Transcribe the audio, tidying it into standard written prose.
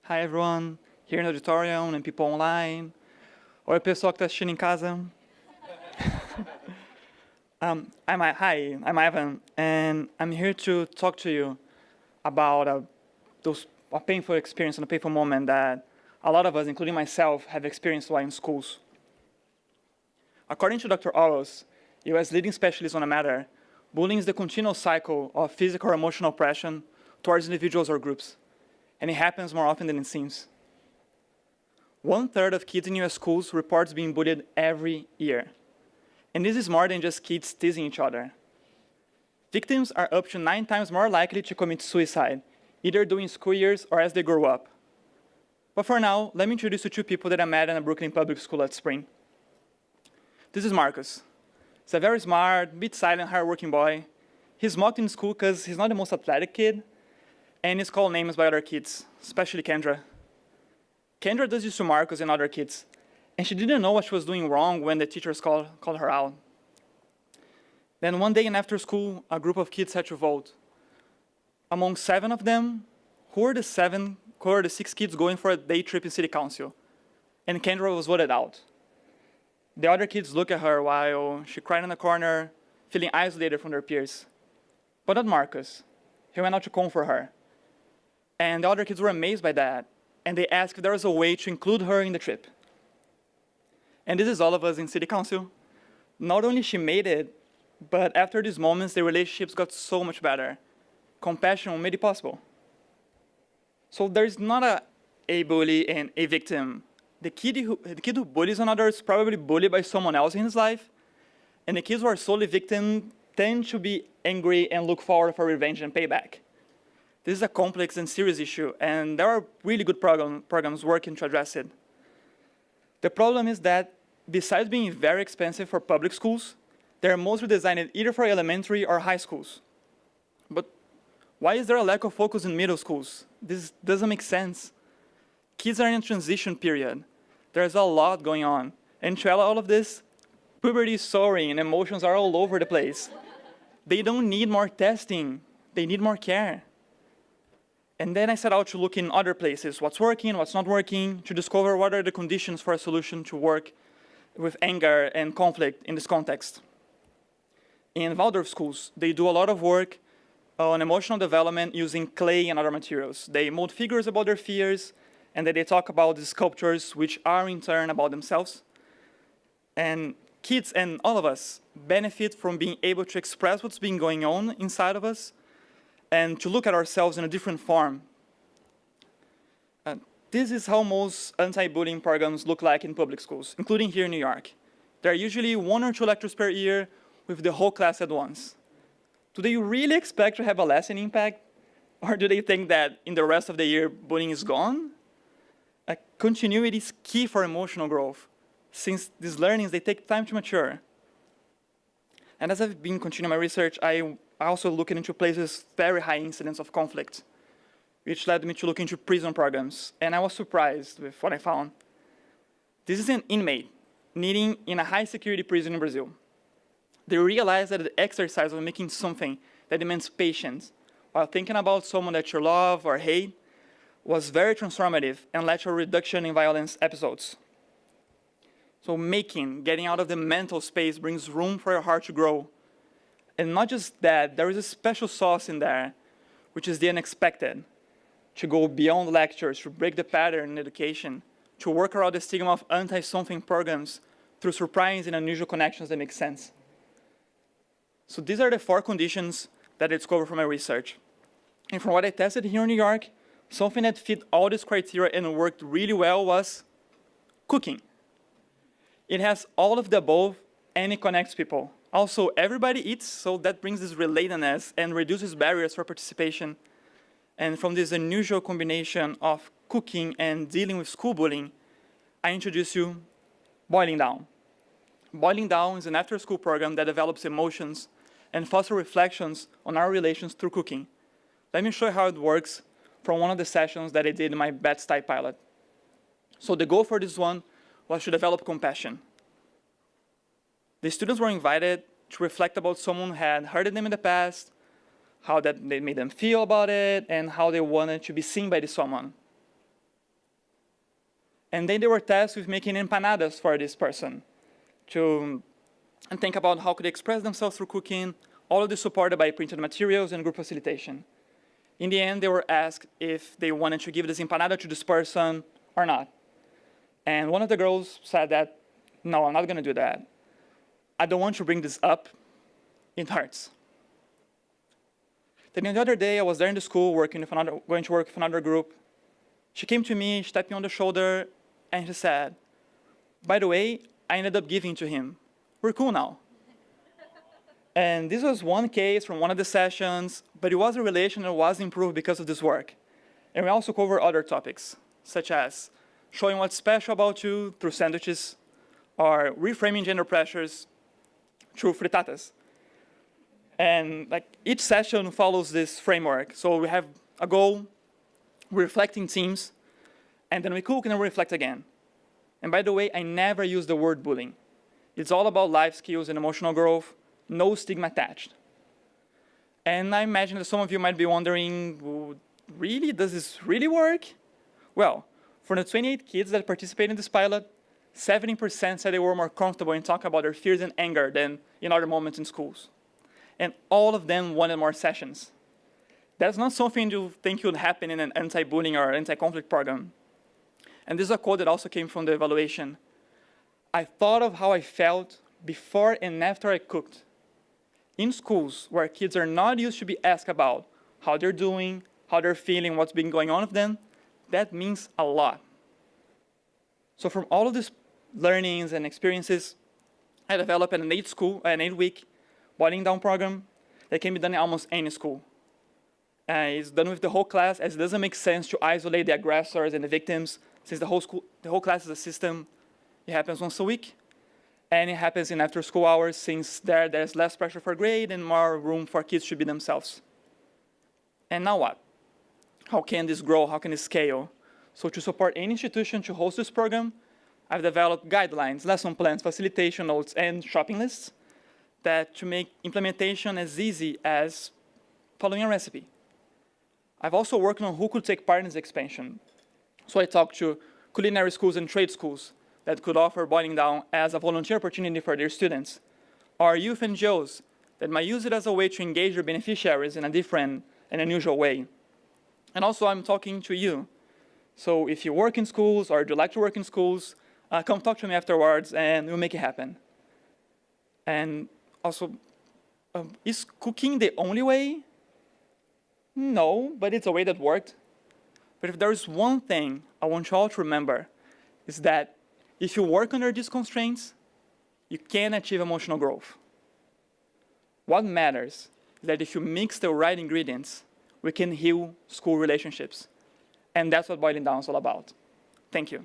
Hi everyone, here in the auditorium and people online. Oi pessoal que está assistindo em casa. I'm Ivan, and I'm here to talk to you about a painful experience and a painful moment that a lot of us, including myself, have experienced while in schools. According to Dr. Owles, U.S. leading specialist on the matter, bullying is the continual cycle of physical or emotional oppression towards individuals or groups, and it happens more often than it seems. 1/3 of kids in U.S. schools reports being bullied every year. And this is more than just kids teasing each other. Victims are up to 9 times more likely to commit suicide, either during school years or as they grow up. But for now, let me introduce you to 2 people that I met in a Brooklyn public school at Spring. This is Marcus. He's a very smart, bit silent, hardworking boy. He's mocked in school because he's not the most athletic kid, and he's called names by other kids, especially Kendra. Kendra does this to Marcus and other kids, and she didn't know what she was doing wrong when the teachers called her out. Then one day after school, a group of kids had to vote. Among 7 of them, who were the 6 kids going for a day trip in city council? And Kendra was voted out. The other kids looked at her while she cried in the corner, feeling isolated from their peers. But not Marcus. He went out to comfort her. And the other kids were amazed by that, and they asked if there was a way to include her in the trip. And this is all of us in city council. Not only she made it, but after these moments, the relationships got so much better. Compassion made it possible. So there's not a bully and a victim. The kid who bullies another is probably bullied by someone else in his life, and the kids who are solely victim tend to be angry and look forward for revenge and payback. This is a complex and serious issue, and there are really good programs working to address it. The problem is that, besides being very expensive for public schools, they're mostly designed either for elementary or high schools. But why is there a lack of focus in middle schools? This doesn't make sense. Kids are in a transition period. There's a lot going on. And to all of this, puberty is soaring and emotions are all over the place. They don't need more testing. They need more care. And then I set out to look in other places, what's working, what's not working, to discover what are the conditions for a solution to work with anger and conflict in this context. In Waldorf schools, they do a lot of work on emotional development using clay and other materials. They mold figures about their fears, and then they talk about the sculptures, which are in turn about themselves. And kids and all of us benefit from being able to express what's been going on inside of us and to look at ourselves in a different form. This is how most anti-bullying programs look like in public schools, including here in New York. There are usually 1 or 2 lectures per year with the whole class at once. Do they really expect to have a lasting impact? Or do they think that in the rest of the year, bullying is gone? Continuity is key for emotional growth, since these learnings, they take time to mature. And as I've been continuing my research, I also looked into places with very high incidence of conflict, which led me to look into prison programs, and I was surprised with what I found. This is an inmate needing in a high-security prison in Brazil. They realized that the exercise of making something that demands patience, while thinking about someone that you love or hate, was very transformative and led to a reduction in violence episodes. So getting out of the mental space brings room for your heart to grow. And not just that, there is a special sauce in there, which is the unexpected, to go beyond lectures, to break the pattern in education, to work around the stigma of anti-something programs through surprising and unusual connections that make sense. So these are the 4 conditions that I discovered from my research. And from what I tested here in New York, something that fit all these criteria and worked really well was cooking. It has all of the above, and it connects people. Also, everybody eats, so that brings this relatedness and reduces barriers for participation. And from this unusual combination of cooking and dealing with school bullying, I introduce you Boiling Down. Boiling Down is an after-school program that develops emotions and fosters reflections on our relations through cooking. Let me show you how it works from one of the sessions that I did in my Bed-Stuy pilot. So the goal for this one was to develop compassion. The students were invited to reflect about someone who had hurted them in the past, how that they made them feel about it, and how they wanted to be seen by this someone. And then they were tasked with making empanadas for this person and think about how could they express themselves through cooking, all of this supported by printed materials and group facilitation. In the end, they were asked if they wanted to give this empanada to this person or not. And one of the girls said that, no, I'm not going to do that. I don't want to bring this up. It hurts. Then the other day, I was there in the school going to work with another group. She came to me, she tapped me on the shoulder, and she said, by the way, I ended up giving to him. We're cool now. And this was one case from one of the sessions, but it was a relation that was improved because of this work. And we also cover other topics, such as showing what's special about you through sandwiches, or reframing gender pressures through frittatas. And each session follows this framework. So we have a goal, we reflect in teams, and then we cook and then we reflect again. And by the way, I never use the word bullying. It's all about life skills and emotional growth, no stigma attached. And I imagine that some of you might be wondering, really, does this really work? Well, for the 28 kids that participated in this pilot, 70% said they were more comfortable in talking about their fears and anger than in other moments in schools. And all of them wanted more sessions. That's not something you think would happen in an anti-bullying or anti-conflict program. And this is a quote that also came from the evaluation. I thought of how I felt before and after I cooked. In schools where kids are not used to be asked about how they're doing, how they're feeling, what's been going on with them, that means a lot. So from all of these learnings and experiences, I developed an 8-week boiling down program that can be done in almost any school. It's done with the whole class, as it doesn't make sense to isolate the aggressors and the victims, since the whole class is a system. It happens once a week, and it happens in after-school hours, since there's less pressure for grade and more room for kids to be themselves. And now what? How can this grow? How can it scale? So to support any institution to host this program, I've developed guidelines, lesson plans, facilitation notes, and shopping lists that to make implementation as easy as following a recipe. I've also worked on who could take part in this expansion. So I talked to culinary schools and trade schools that could offer boiling down as a volunteer opportunity for their students, or youth NGOs that might use it as a way to engage their beneficiaries in a different and unusual way. And also I'm talking to you. So if you work in schools or do like to work in schools, come talk to me afterwards and we'll make it happen. And also, is cooking the only way? No, but it's a way that worked. But if there's one thing I want you all to remember, is that if you work under these constraints, you can achieve emotional growth. What matters is that if you mix the right ingredients, we can heal school relationships. And that's what boiling down is all about. Thank you.